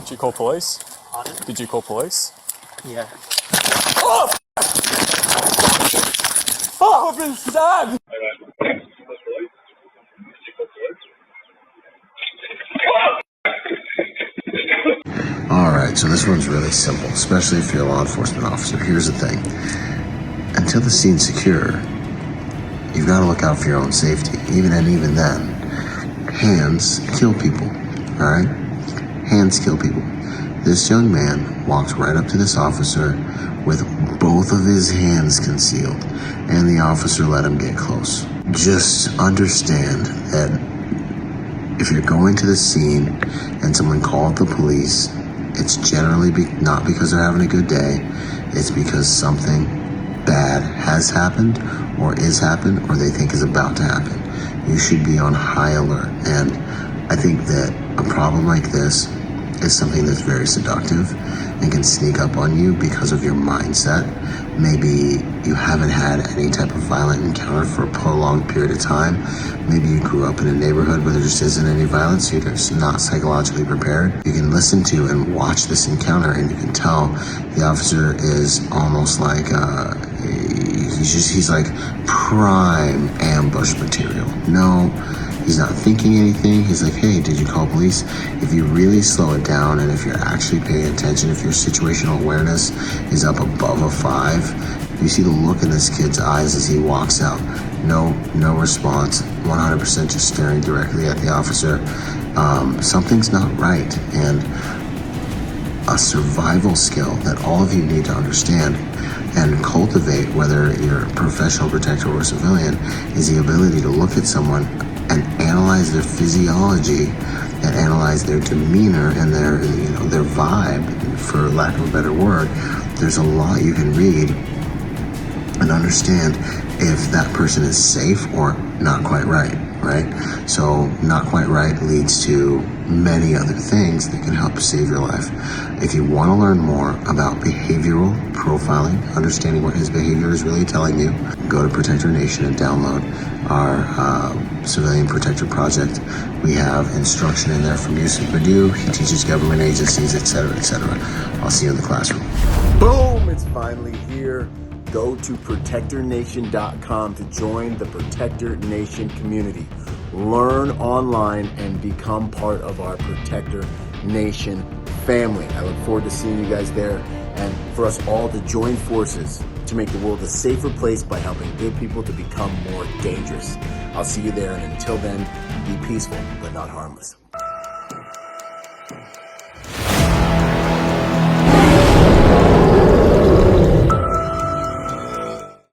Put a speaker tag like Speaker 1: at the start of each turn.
Speaker 1: Did you call police? Did you call police?
Speaker 2: Yeah.
Speaker 1: Oh! Oh, I've been stabbed!
Speaker 3: Alright, so this one's really simple, especially if you're a law enforcement officer. Here's the thing. Until the scene's secure, you've got to look out for your own safety. Even then, hands kill people, alright? Hands kill people. This young man walked right up to this officer with both of his hands concealed, and the officer let him get close. Just understand that if you're going to the scene and someone called the police, it's generally not because they're having a good day. It's because something bad has happened or is happened or they think is about to happen. You should be on high alert. And I think that a problem like this is something that's very seductive and can sneak up on you because of your mindset. Maybe you haven't had any type of violent encounter for a prolonged period of time. Maybe you grew up in a neighborhood where there just isn't any violence, so you're just not psychologically prepared. You can listen to and watch this encounter and you can tell the officer is almost like, he's like prime ambush material. No, he's not thinking anything. He's like, hey, did you call police? If you really slow it down and if you're actually paying attention, if your situational awareness is up above a 5, you see the look in this kid's eyes as he walks out. No response, 100% just staring directly at the officer. Something's not right. And a survival skill that all of you need to understand and cultivate, whether you're a professional protector or a civilian, is the ability to look at someone and analyze their physiology and analyze their demeanor and their vibe, for lack of a better word. There's a lot you can read and understand if that person is safe or not quite right? So not quite right leads to many other things that can help save your life. If you want to learn more about behavioral profiling, understanding what his behavior is really telling you, go to Protect Our Nation and download our Civilian Protector Project. We have instruction in there from Yusuf Purdue. He teaches government agencies, etc., etc. I'll see you in the classroom.
Speaker 4: Boom! It's finally here. Go to protectornation.com to join the Protector Nation community. Learn online and become part of our Protector Nation family. I look forward to seeing you guys there and for us all to join forces to make the world a safer place by helping good people to become more dangerous. I'll see you there, and until then, be peaceful but not harmless.